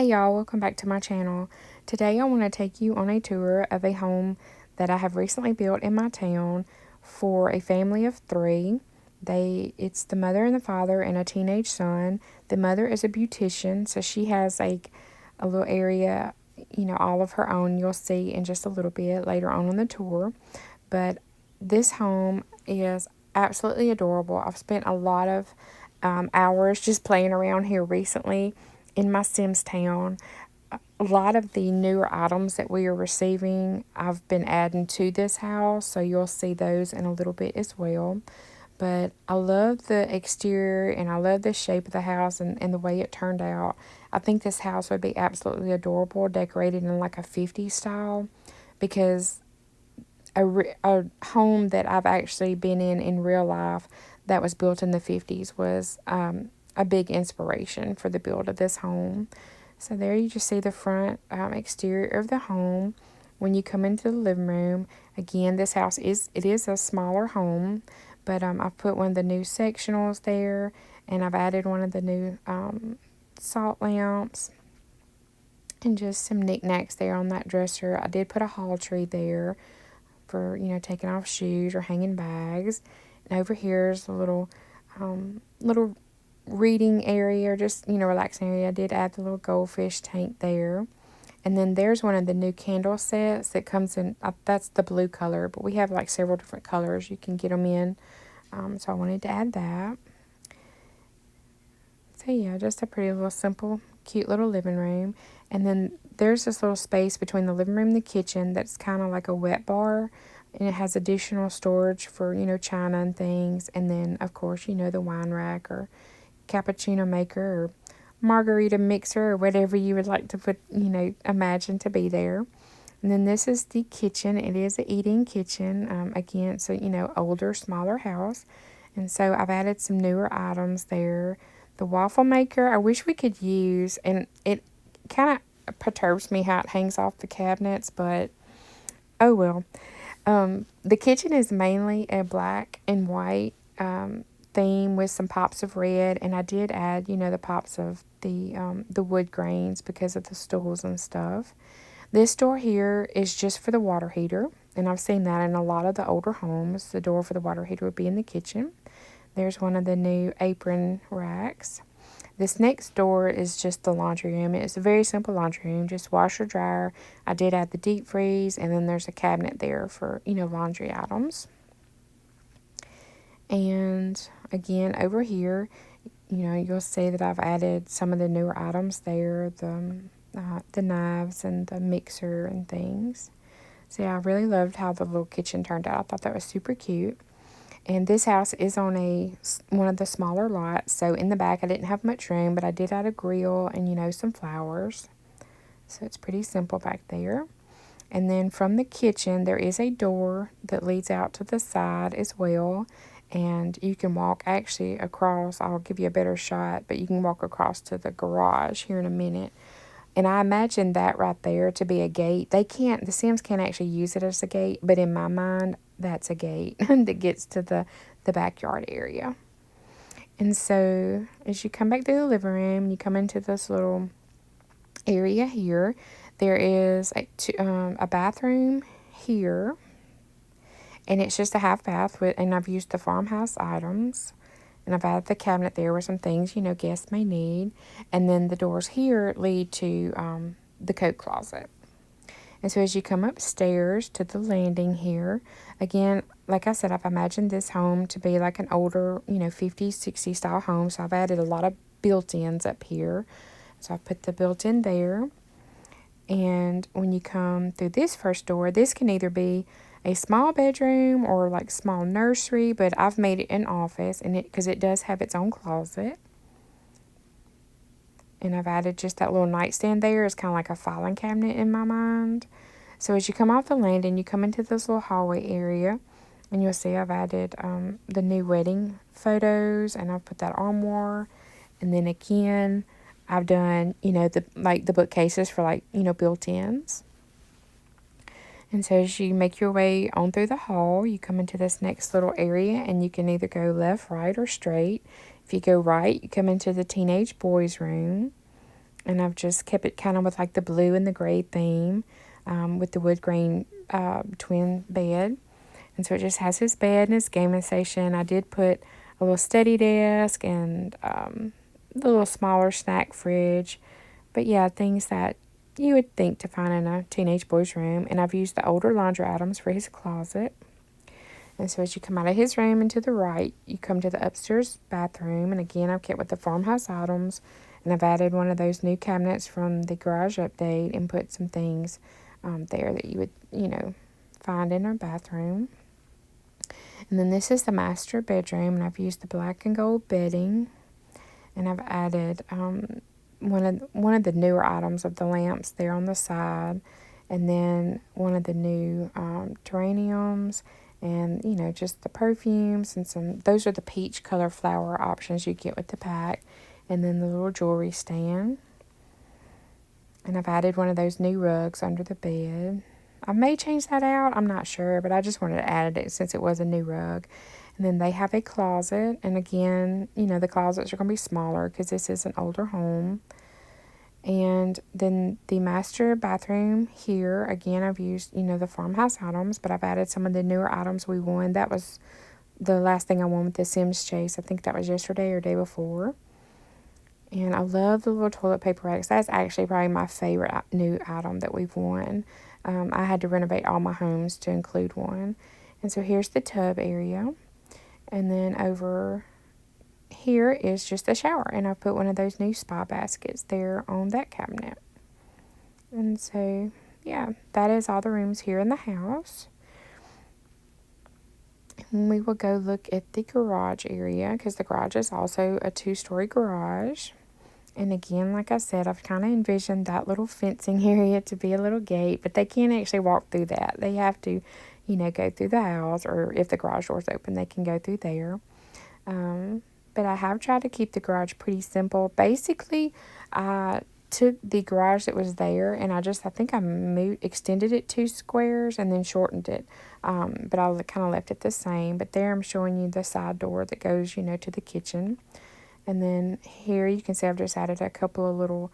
Hey y'all, welcome back to my channel. Today I want to take you on a tour of a home that I have recently built in my town for a family of 3. It's the mother and the father and a teenage son. The mother is a beautician, so she has a little area, all of her own. You'll see in just a little bit later on the tour. But this home is absolutely adorable. I've spent a lot of hours just playing around here recently in my Sims town. A lot of the newer items that we are receiving, I've been adding to this house, so you'll see those in a little bit as well. But I love the exterior and I love the shape of the house and the way it turned out. I think this house would be absolutely adorable decorated in like a 50s style, because a home that I've actually been in real life that was built in the 50s was a big inspiration for the build of this home. So there you just see the front exterior of the home. When you come into the living room, again, this house is a smaller home, but I've put one of the new sectionals there, and I've added one of the new salt lamps and just some knickknacks there on that dresser. I did put a hall tree there for, taking off shoes or hanging bags. And over here is a little reading area, or just, relaxing area. I did add the little goldfish tank there. And then there's one of the new candle sets that comes in, that's the blue color, but we have like several different colors you can get them in. So I wanted to add that. So yeah, just a pretty little simple, cute little living room. And then there's this little space between the living room and the kitchen that's kind of like a wet bar. And it has additional storage for, china and things. And then, of course, the wine rack or cappuccino maker or margarita mixer or whatever you would like to put, imagine to be there. And then this is the kitchen. It is an eating kitchen. Again, it's a, older, smaller house. And so I've added some newer items there. The waffle maker, I wish we could use, and it kind of perturbs me how it hangs off the cabinets, but oh well. The kitchen is mainly a black and white theme with some pops of red, and I did add, the pops of the wood grains because of the stools and stuff. This door here is just for the water heater, and I've seen that in a lot of the older homes. The door for the water heater would be in the kitchen. There's one of the new apron racks. This next door is just the laundry room. It's a very simple laundry room, just washer, dryer. I did add the deep freeze, and then there's a cabinet there for, laundry items. And again, over here, you'll see that I've added some of the newer items there, the knives and the mixer and things. So yeah, I really loved how the little kitchen turned out. I thought that was super cute. And this house is on one of the smaller lots. So in the back, I didn't have much room, but I did add a grill and, some flowers. So it's pretty simple back there. And then from the kitchen, there is a door that leads out to the side as well. And you can walk actually across. I'll give you a better shot, but you can walk across to the garage here in a minute. And I imagine that right there to be a gate. The Sims can't actually use it as a gate, but in my mind, that's a gate that gets to the backyard area. And so as you come back through the living room, you come into this little area here. There is a bathroom here, and it's just a half bath and I've used the farmhouse items. And I've added the cabinet there with some things, guests may need. And then the doors here lead to the coat closet. And so as you come upstairs to the landing here, again, like I said, I've imagined this home to be like an older, 50s, 60s style home. So I've added a lot of built-ins up here. So I've put the built-in there. And when you come through this first door, this can either be a small bedroom or like small nursery, but I've made it an office, and because it does have its own closet. And I've added just that little nightstand there. It's kind of like a filing cabinet in my mind. So as you come off the landing, you come into this little hallway area, and you'll see I've added the new wedding photos, and I've put that armoire. And then again, I've done, the bookcases for built-ins. And so as you make your way on through the hall, you come into this next little area, and you can either go left, right, or straight. If you go right, you come into the teenage boys' room. And I've just kept it kind of with like the blue and the gray theme, with the wood grain twin bed. And so it just has his bed and his gaming station. I did put a little study desk and the little smaller snack fridge. But yeah, things that you would think to find in a teenage boy's room. And I've used the older laundry items for his closet. And so as you come out of his room and to the right, you come to the upstairs bathroom. And again, I've kept with the farmhouse items. And I've added one of those new cabinets from the garage update and put some things there that you would, find in our bathroom. And then this is the master bedroom, and I've used the black and gold bedding. And I've added one of the newer items of the lamps there on the side. And then one of the new geraniums, and just the perfumes and those are the peach color flower options you get with the pack. And then the little jewelry stand. And I've added one of those new rugs under the bed. I may change that out, I'm not sure, but I just wanted to add it since it was a new rug. And then they have a closet, and again, the closets are going to be smaller because this is an older home. And then the master bathroom here, again, I've used, the farmhouse items, but I've added some of the newer items we won. That was the last thing I won with the Sims Chase. I think that was yesterday or day before. And I love the little toilet paper racks. That's actually probably my favorite new item that we've won. I had to renovate all my homes to include one. And so here's the tub area. And then over here is just the shower. And I've put one of those new spa baskets there on that cabinet. And so, yeah, that is all the rooms here in the house. And we will go look at the garage area because the garage is also a 2-story garage. And again, like I said, I've kind of envisioned that little fencing area to be a little gate, but they can't actually walk through that. They have to, go through the house, or if the garage door's open, they can go through there. But I have tried to keep the garage pretty simple. Basically, I took the garage that was there, and I think I extended it 2 squares and then shortened it. But I kind of left it the same. But there I'm showing you the side door that goes, to the kitchen. And then here you can see I've just added a couple of little,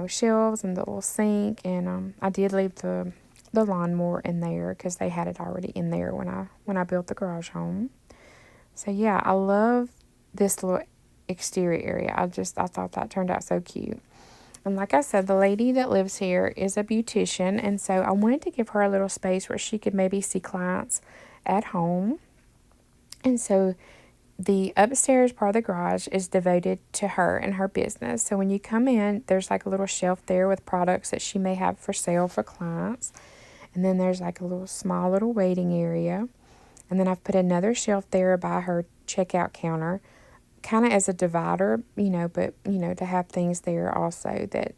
shelves and the little sink. And I did leave the lawnmower in there because they had it already in there when I built the garage home. So yeah, I love this little exterior area. I thought that turned out so cute. And like I said, the lady that lives here is a beautician. And so I wanted to give her a little space where she could maybe see clients at home. And so the upstairs part of the garage is devoted to her and her business. So when you come in, there's like a little shelf there with products that she may have for sale for clients. And then there's like a small little waiting area. And then I've put another shelf there by her checkout counter, kind of as a divider, but, to have things there also that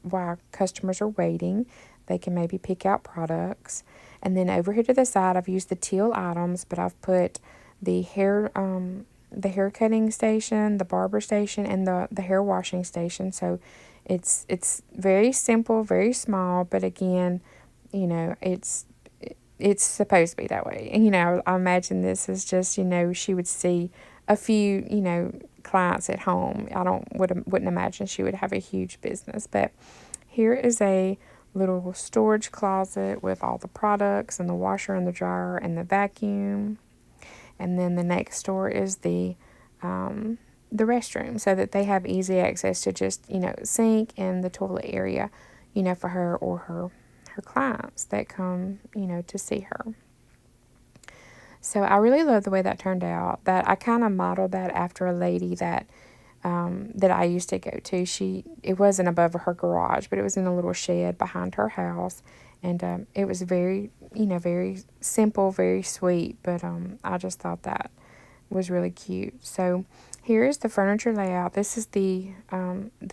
while customers are waiting, they can maybe pick out products. And then over here to the side, I've used the teal items, but I've put the hair cutting station, the barber station, and the hair washing station. So it's very simple, very small, but again, it's supposed to be that way. And, I imagine this is just, she would see a few, clients at home. Wouldn't imagine she would have a huge business. But here is a little storage closet with all the products and the washer and the dryer and the vacuum. And then the next door is the restroom, so that they have easy access to just, sink and the toilet area, for her or her clients that come, to see her. So I really love the way that turned out. That I kind of modeled that after a lady that I used to go to. It wasn't above her garage, but it was in a little shed behind her house. And it was very, very simple, very sweet. But I just thought that was really cute. So here is the furniture layout. This is the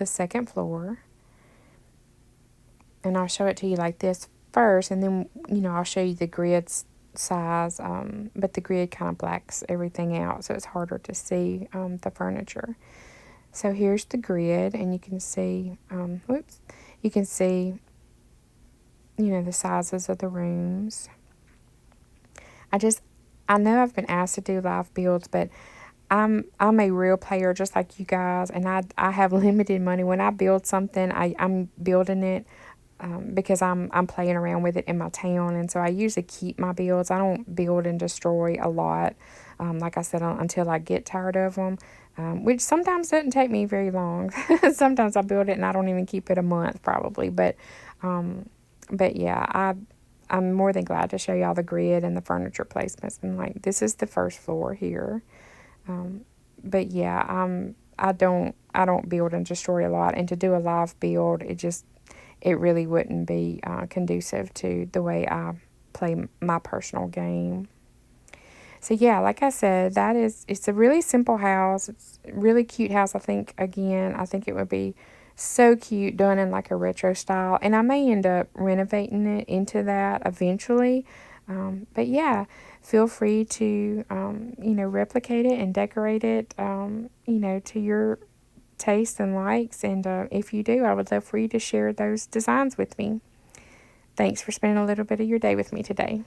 second floor. And I'll show it to you like this first. And then, I'll show you the grid size. But the grid kind of blacks everything out, so it's harder to see the furniture. So here's the grid. And you can see, you can see, the sizes of the rooms. I know I've been asked to do live builds, but I'm a real player just like you guys, and I have limited money. When I build something, I'm building it because I'm playing around with it in my town, and so I usually keep my builds. I don't build and destroy a lot, like I said, until I get tired of them, which sometimes doesn't take me very long. Sometimes I build it and I don't even keep it a month probably, but yeah, I'm more than glad to show y'all the grid and the furniture placements. And like, this is the first floor here. But yeah, I don't build and destroy a lot. And to do a live build, it really wouldn't be conducive to the way I play my personal game. So yeah, like I said, it's a really simple house. It's a really cute house. I think it would be so cute done in like a retro style. And I may end up renovating it into that eventually. But yeah, feel free to, replicate it and decorate it, to your tastes and likes. And if you do, I would love for you to share those designs with me. Thanks for spending a little bit of your day with me today.